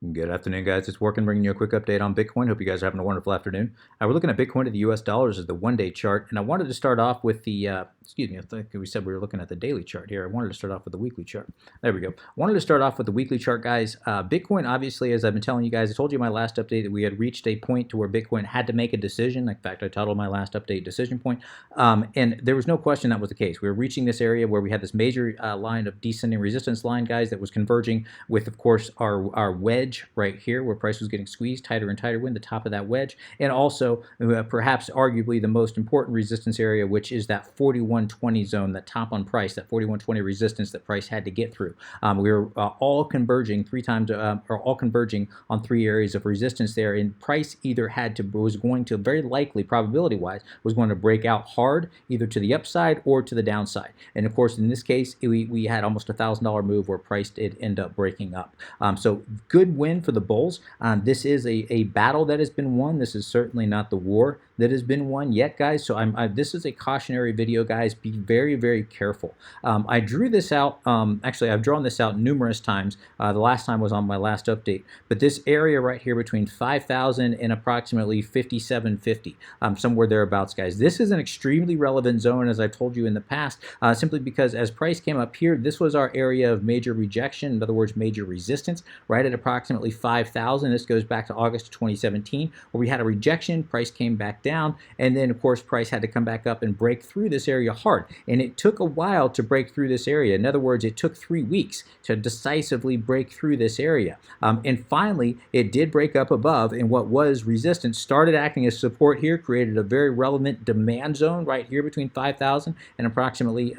Good afternoon, guys. It's Working, bringing you a quick update on Bitcoin. Hope you guys are having a wonderful afternoon. We're looking at Bitcoin to the US dollars as the one-day chart, and I wanted to start off with the, excuse me, I think we said we were looking at the daily chart here. I wanted to start off with the weekly chart. There we go. I wanted to start off with the weekly chart, guys. Bitcoin, obviously, as I've been telling you guys, I told you in my last update that we had reached a point to where Bitcoin had to make a decision. In fact, I titled my last update Decision Point, and there was no question that was the case. We were reaching this area where we had this major line of descending resistance line, guys, that was converging with, of course, our wedge right here, where price was getting squeezed tighter and tighter in the top of that wedge, and also perhaps arguably the most important resistance area, which is that 4120 zone, that top on price, that 4120 resistance that price had to get through. We were all converging all converging on three areas of resistance there, and price either was going to, very likely probability wise, was going to break out hard either to the upside or to the downside. And of course, in this case, we had almost $1,000 move where price did end up breaking up. So good win for the bulls. This is a battle that has been won. This is certainly not the war that has been won yet, guys. So this is a cautionary video, guys. Be very, very careful. I drew this out. Actually, I've drawn this out numerous times. The last time was on my last update. But this area right here between 5,000 and approximately 5,750, somewhere thereabouts, guys. This is an extremely relevant zone, as I've told you in the past, simply because as price came up here, this was our area of major rejection. In other words, major resistance, right at approximately 5,000. This goes back to August of 2017, where we had a rejection. Price came back down, and then of course price had to come back up and break through this area hard, and it took a while to break through this area. In other words, it took 3 weeks to decisively break through this area, and finally it did break up above, and what was resistance started acting as support here, created a very relevant demand zone right here between 5,000 and approximately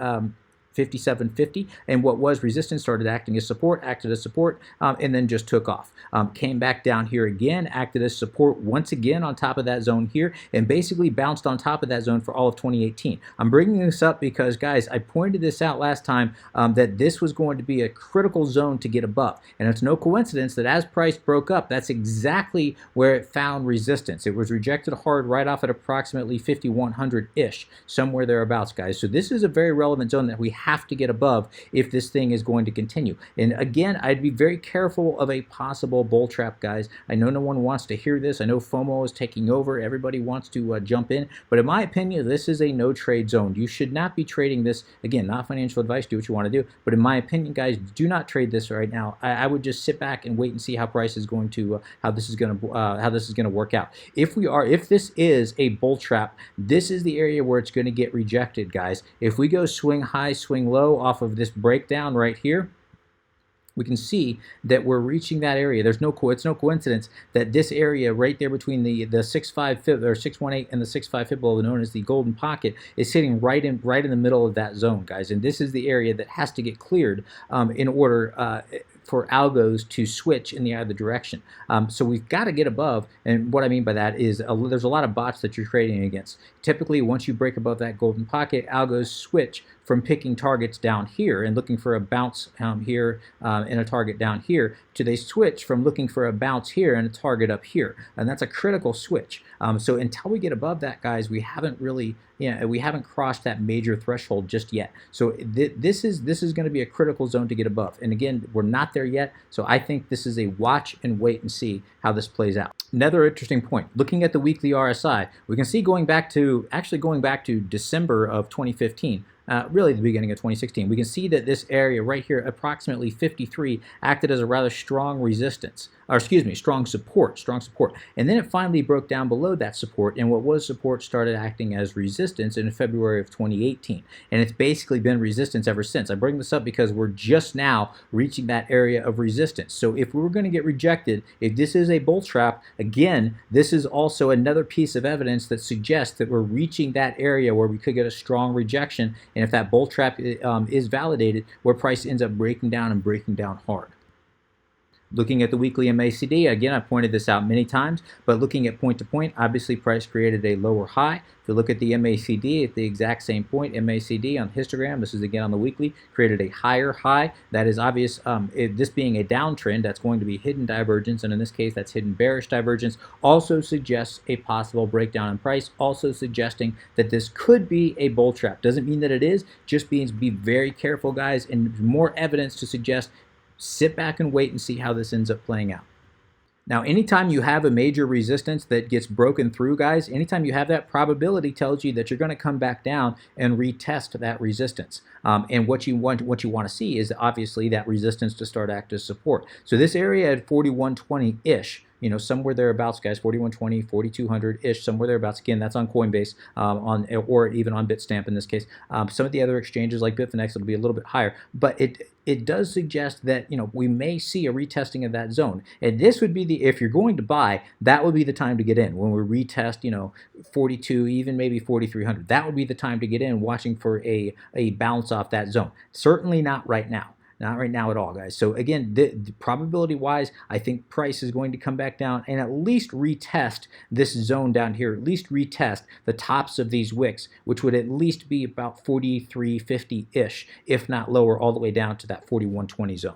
5,750, and what was resistance started acting as support, and then just took off. Came back down here again, acted as support once again on top of that zone here, and basically bounced on top of that zone for all of 2018. I'm bringing this up because, guys, I pointed this out last time that this was going to be a critical zone to get above, and it's no coincidence that as price broke up, that's exactly where it found resistance. It was rejected hard right off at approximately 5,100-ish, somewhere thereabouts, guys. So this is a very relevant zone that we have to get above if this thing is going to continue. And again, I'd be very careful of a possible bull trap, guys. I know no one wants to hear this. I know FOMO is taking over. Everybody wants to jump in. But in my opinion, this is a no trade zone. You should not be trading this. Again, not financial advice. Do what you want to do. But in my opinion, guys, do not trade this right now. I would just sit back and wait and see how price is going to, how this is going to work out. If this is a bull trap, this is the area where it's going to get rejected, guys. If we go swing high, swing low off of this breakdown right here, we can see that we're reaching that area. It's no coincidence that this area right there between the 6.5 fib or 618 and the 6.5 fib level, known as the golden pocket, is sitting right in the middle of that zone, guys. And this is the area that has to get cleared in order for algos to switch in the other direction. So we've got to get above, and what I mean by that is there's a lot of bots that you're trading against. Typically, once you break above that golden pocket, algos switch from picking targets down here and looking for a bounce here and a target down here, to they switch from looking for a bounce here and a target up here, and that's a critical switch. So until we get above that, guys, we haven't really, we haven't crossed that major threshold just yet. So this is going to be a critical zone to get above, and again, we're not there yet. So I think this is a watch and wait and see how this plays out. Another interesting point, looking at the weekly RSI, we can see going back to December of 2015. Really the beginning of 2016, we can see that this area right here, approximately 53, acted as a rather strong resistance, or excuse me, strong support, and then it finally broke down below that support, and what was support started acting as resistance in February of 2018, and it's basically been resistance ever since. I bring this up because we're just now reaching that area of resistance. So if we were going to get rejected, if this is a bull trap, again, this is also another piece of evidence that suggests that we're reaching that area where we could get a strong rejection. And if that bull trap is validated, where price ends up breaking down hard. Looking at the weekly MACD, again, I pointed this out many times, but looking at point to point, obviously price created a lower high. If you look at the MACD at the exact same point, MACD on histogram, this is again on the weekly, created a higher high. That is obvious. This being a downtrend, that's going to be hidden divergence, and in this case, that's hidden bearish divergence. Also suggests a possible breakdown in price, also suggesting that this could be a bull trap. Doesn't mean that it is, just means be very careful, guys, and more evidence to suggest sit back and wait and see how this ends up playing out. Now, anytime you have a major resistance that gets broken through, guys, anytime you have that, probability tells you that you're going to come back down and retest that resistance. And what you want to see is obviously that resistance to start act as support. So this area at 4120-ish, somewhere thereabouts, guys, 4120, 4200-ish, somewhere thereabouts. Again, that's on Coinbase, or even on Bitstamp in this case. Some of the other exchanges like Bitfinex, it'll be a little bit higher, but it does suggest that we may see a retesting of that zone, and this would be if you're going to buy, that would be the time to get in when we retest 42, even maybe 4300. That would be the time to get in, watching for a bounce off that zone. Certainly not right now. Not right now at all, guys. So again, the probability-wise, I think price is going to come back down and at least retest this zone down here, at least retest the tops of these wicks, which would at least be about 43.50-ish, if not lower, all the way down to that 41.20 zone.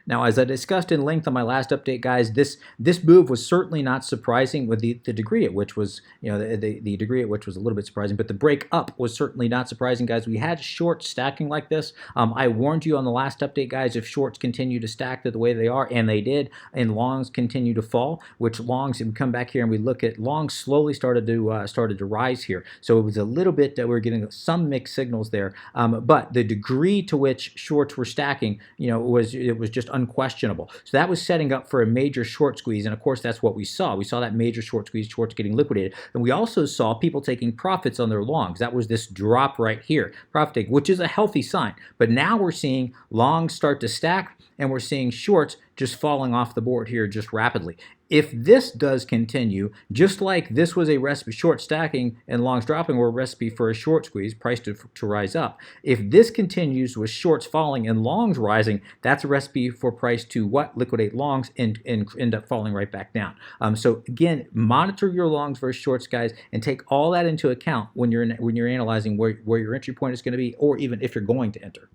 Now, as I discussed in length on my last update, guys, this move was certainly not surprising, with the degree at which was, the degree at which was a little bit surprising, but the break up was certainly not surprising, guys. We had shorts stacking like this. I warned you on the last update, guys, if shorts continue to stack the way they are, and they did, and longs continue to fall, which longs, if we come back here and we look at longs, slowly started to rise here. So it was a little bit that we're getting some mixed signals there, but the degree to which shorts were stacking, it was just unquestionable. So that was setting up for a major short squeeze, and of course that's what we saw. We saw that major short squeeze, shorts getting liquidated, and we also saw people taking profits on their longs. That was this drop right here, profit take, which is a healthy sign. But now we're seeing longs start to stack, and we're seeing shorts just falling off the board here just rapidly. If this does continue, just like this was a recipe, short stacking and longs dropping were a recipe for a short squeeze, price to rise up. If this continues with shorts falling and longs rising, that's a recipe for price to what? Liquidate longs and end up falling right back down. So again, monitor your longs versus shorts, guys, and take all that into account when you're analyzing where your entry point is going to be, or even if you're going to enter.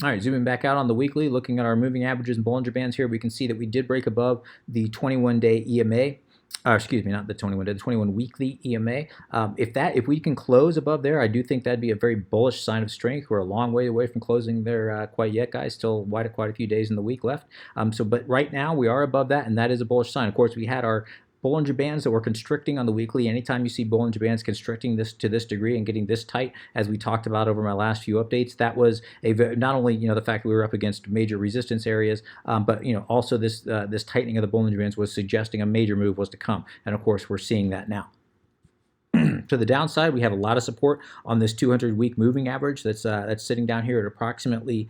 All right, zooming back out on the weekly, looking at our moving averages and Bollinger Bands here, we can see that we did break above the 21-day EMA. Excuse me, not the 21-day, the 21 weekly EMA. If we can close above there, I do think that'd be a very bullish sign of strength. We're a long way away from closing there quite yet, guys. Still quite a few days in the week left. But right now we are above that, and that is a bullish sign. Of course, we had our Bollinger Bands that were constricting on the weekly. Anytime you see Bollinger Bands constricting this to this degree and getting this tight, as we talked about over my last few updates, that was not only the fact that we were up against major resistance areas, but also this tightening of the Bollinger Bands was suggesting a major move was to come, and of course we're seeing that now. To the downside, we have a lot of support on this 200-week moving average that's sitting down here at approximately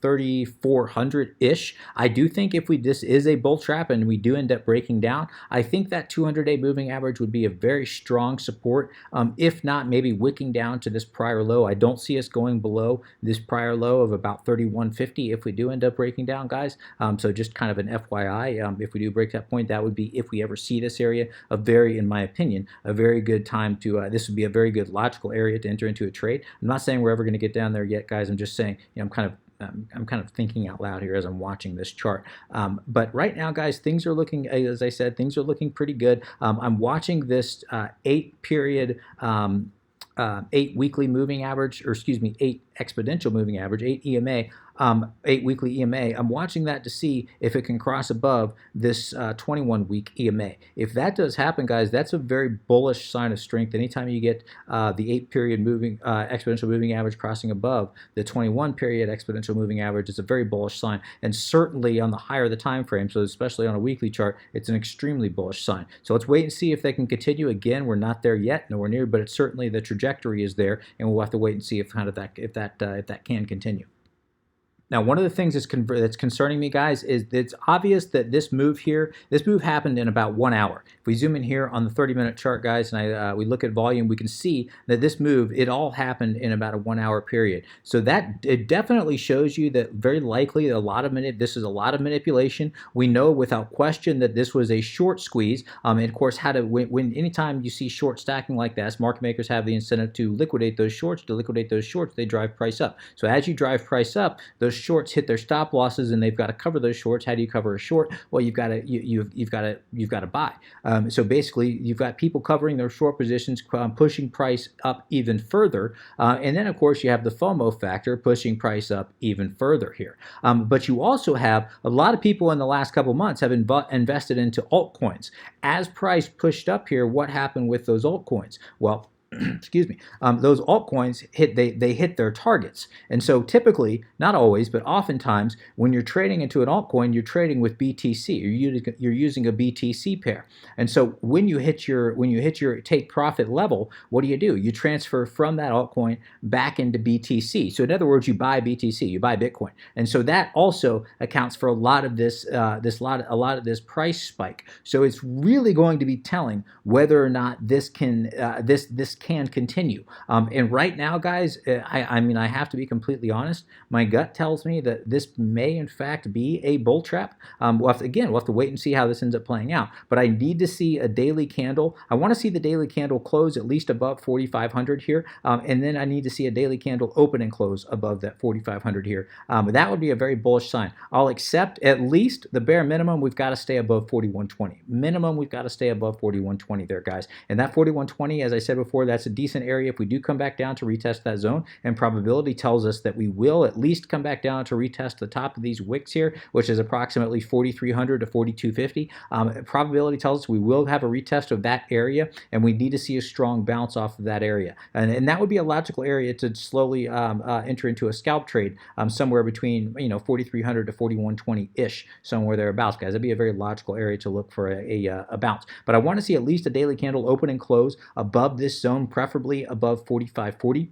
3,400-ish. I do think if this is a bull trap and we do end up breaking down, I think that 200-day moving average would be a very strong support. If not, maybe wicking down to this prior low. I don't see us going below this prior low of about 3,150 if we do end up breaking down, guys. So just kind of an FYI, if we do break that point, that would be, if we ever see this area, in my opinion, a very good time to, this would be a very good logical area to enter into a trade. I'm not saying we're ever going to get down there yet, guys. I'm just saying, I'm kind of thinking out loud here as I'm watching this chart. But right now, guys, things are looking, as I said, things are looking pretty good. I'm watching this 8 weekly moving average, or excuse me, 8 exponential moving average, 8 EMA, 8 weekly EMA. I'm watching that to see if it can cross above this 21-week EMA. If that does happen, guys, that's a very bullish sign of strength. Anytime you get the 8-period moving exponential moving average crossing above the 21-period exponential moving average, it's a very bullish sign. And certainly on the higher the time frame, so especially on a weekly chart, it's an extremely bullish sign. So let's wait and see if they can continue. Again, we're not there yet, nowhere near, but it's certainly the trajectory is there, and we'll have to wait and see if that can continue. Now, one of the things that's concerning me, guys, is it's obvious that this move happened in about 1 hour. If we zoom in here on the 30-minute chart, guys, and we look at volume, we can see that this move, it all happened in about a 1-hour period. So that it definitely shows you that very likely this is a lot of manipulation. We know without question that this was a short squeeze. And of course, anytime you see short stacking like that, market makers have the incentive to liquidate those shorts. To liquidate those shorts, they drive price up. So as you drive price up, those shorts hit their stop losses and they've got to cover those shorts. How do you cover a short? Well, you've got to buy. So basically, you've got people covering their short positions, pushing price up even further, and then of course you have the FOMO factor pushing price up even further here. But you also have a lot of people in the last couple months have invested into altcoins. As price pushed up here, what happened with those altcoins? Well, excuse me, those altcoins hit their targets. And so typically, not always, but oftentimes when you're trading into an altcoin, you're trading with BTC. You're using a BTC pair. And so when you hit your take profit level, what do? You transfer from that altcoin back into BTC. So in other words, you buy BTC, you buy Bitcoin. And so that also accounts for a lot of this this price spike. So it's really going to be telling whether or not this can continue. And right now, guys, I mean, I have to be completely honest. My gut tells me that this may, in fact, be a bull trap. We'll have to wait and see how this ends up playing out. But I need to see a daily candle. I want to see the daily candle close at least above 4,500 here. And then I need to see a daily candle open and close above that 4,500 here. That would be a very bullish sign. I'll accept at least the bare minimum. We've got to stay above 4,120. Minimum, we've got to stay above 4,120 there, guys. And that 4,120, as I said before, that's a decent area. If we do come back down to retest that zone, and probability tells us that we will at least come back down to retest the top of these wicks here, which is approximately 4,300 to 4,250. Probability tells us we will have a retest of that area, and we need to see a strong bounce off of that area. And that would be a logical area to slowly enter into a scalp trade somewhere between 4,300 to 4,120-ish, somewhere thereabouts, guys. That'd be a very logical area to look for a bounce. But I want to see at least a daily candle open and close above this zone, preferably above 4,540.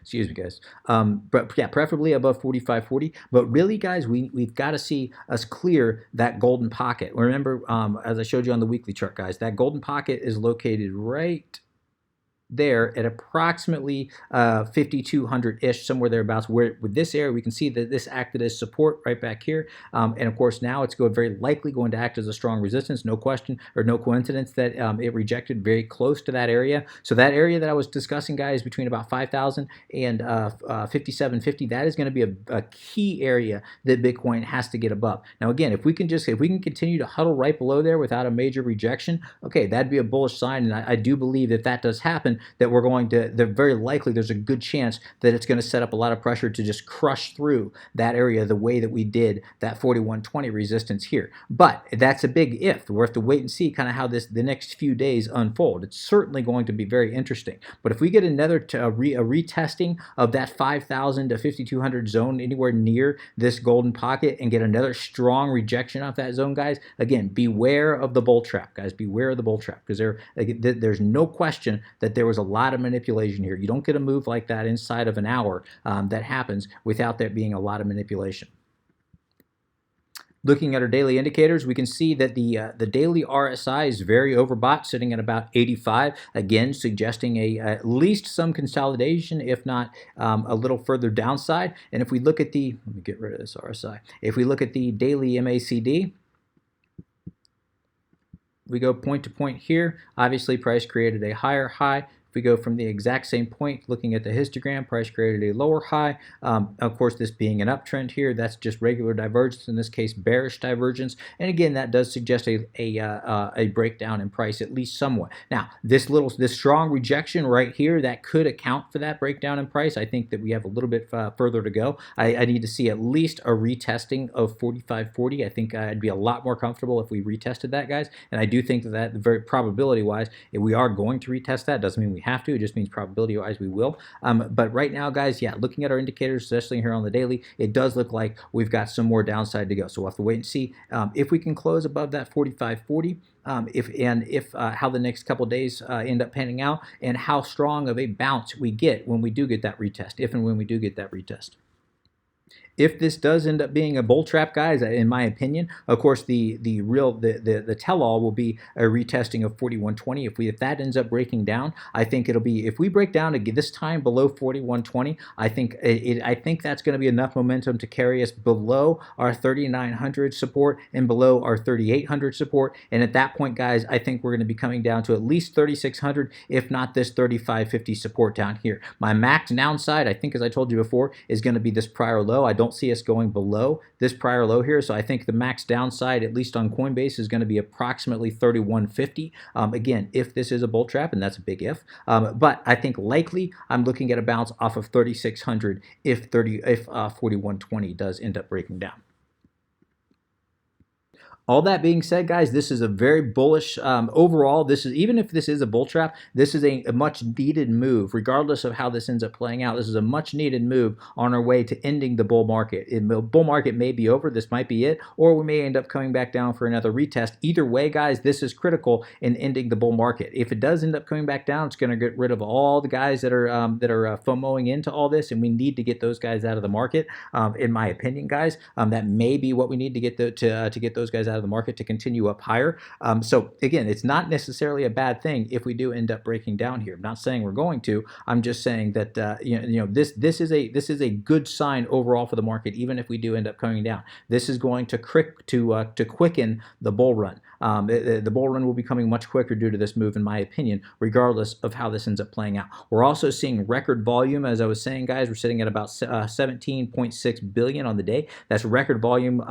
Excuse me, guys. But yeah, preferably above 4,540. But really, guys, we've got to see us clear that golden pocket. Remember, as I showed you on the weekly chart, guys, that golden pocket is located right there at approximately 5,200-ish, somewhere thereabouts. Where with this area, we can see that this acted as support right back here, and of course now it's very likely going to act as a strong resistance. No question or no coincidence that it rejected very close to that area. So that area that I was discussing, guys, between about 5,000 and 5,750, that is going to be a key area that Bitcoin has to get above. Now again, if we can continue to huddle right below there without a major rejection, okay, that'd be a bullish sign, and I do believe if that does happen, that we're going to, very likely there's a good chance that it's going to set up a lot of pressure to just crush through that area the way that we did that 4,120 resistance here. But that's a big if. We'll have to wait and see kind of how the next few days unfold. It's certainly going to be very interesting. But if we get another a retesting of that 5,000 to 5,200 zone anywhere near this golden pocket and get another strong rejection off that zone, guys, again, beware of the bull trap, guys. Beware of the bull trap, because there's no question that there was a lot of manipulation here. You don't get a move like that inside of an hour that happens without there being a lot of manipulation. Looking at our daily indicators, we can see that the daily RSI is very overbought, sitting at about 85, again suggesting at least some consolidation, if not a little further downside. And if we look at let me get rid of this RSI. If we look at the daily MACD, we go point to point here. Obviously, price created a higher high. If we go from the exact same point, looking at the histogram, price created a lower high. Of course, this being an uptrend here, that's just regular divergence, in this case, bearish divergence. And again, that does suggest a breakdown in price, at least somewhat. Now, this strong rejection right here, that could account for that breakdown in price. I think that we have a little bit further to go. I need to see at least a retesting of 4,540. I think I'd be a lot more comfortable if we retested that, guys. And I do think that very probability-wise, if we are going to retest that, doesn't mean we have to. It just means probability-wise we will. But right now, guys, yeah, looking at our indicators, especially here on the daily, it does look like we've got some more downside to go. So we'll have to wait and see if we can close above that 4,540. If how the next couple days end up panning out, and how strong of a bounce we get when we do get that retest, if and when we do get that retest. if this does end up being a bull trap, guys, in my opinion, of course, the tell-all will be a retesting of 4120. If that ends up breaking down, I think it'll be, if we break down to this time below 4120, I think that's going to be enough momentum to carry us below our 3900 support and below our 3800 support. And at that point, guys, I think we're going to be coming down to at least 3600, if not this 3550 support down here. My max downside, I think, as I told you before, is going to be this prior low. I don't see us going below this prior low here, so I think the max downside, at least on Coinbase, is going to be approximately 3150. Again, if this is a bull trap, and that's a big if, but I think likely I'm looking at a bounce off of 3600 if 4120 does end up breaking down. All that being said, guys, this is a very bullish overall. This is, even if this is a bull trap, this is a much needed move, regardless of how this ends up playing out. This is a much needed move on our way to ending the bull market. The bull market may be over. This might be it, or we may end up coming back down for another retest. Either way, guys, this is critical in ending the bull market. If it does end up coming back down, it's going to get rid of all the guys that are FOMOing into all this, and we need to get those guys out of the market. In my opinion, guys, that may be what we need to get to get those guys out of the market to continue up higher. So again, it's not necessarily a bad thing if we do end up breaking down here. I'm not saying we're going to. I'm just saying that this is a good sign overall for the market, even if we do end up coming down. This is going to quicken the bull run. The bull run will be coming much quicker due to this move, in my opinion, regardless of how this ends up playing out. We're also seeing record volume, as I was saying, guys. We're sitting at about 17.6 billion on the day. That's record volume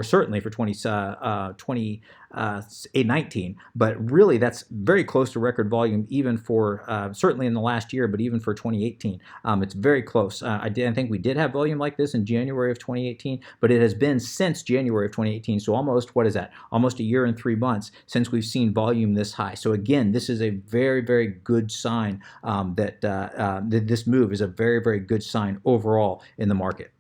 certainly for 2019, but really that's very close to record volume even for certainly in the last year, but even for 2018, it's very close. I think we did have volume like this in January of 2018, but it has been since January of 2018, so almost, what is that, almost a year and 3 months since we've seen volume this high. So again, this is a very, very good sign that this move is a very, very good sign overall in the market.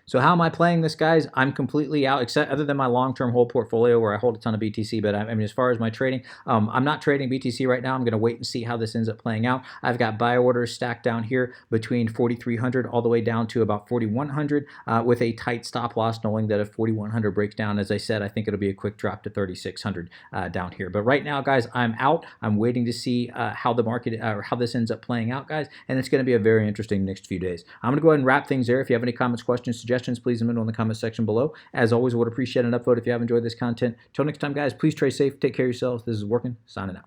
So how am I playing this, guys? I'm completely out, except other than my long-term hold portfolio where I hold a ton of BTC. But I mean, as far as my trading, I'm not trading BTC right now. I'm going to wait and see how this ends up playing out. I've got buy orders stacked down here between 4,300 all the way down to about 4,100 with a tight stop loss, knowing that if 4,100 breaks down, as I said, I think it'll be a quick drop to 3,600 down here. But right now, guys, I'm out. I'm waiting to see how the market or how this ends up playing out, guys. And it's going to be a very interesting next few days. I'm going to go ahead and wrap things there. If you have any comments, questions, suggestions, please let me know in the comment section below. As always, I would appreciate an upvote if you have enjoyed this content. Till next time, guys, please trade safe, take care of yourselves. This is Working, signing out.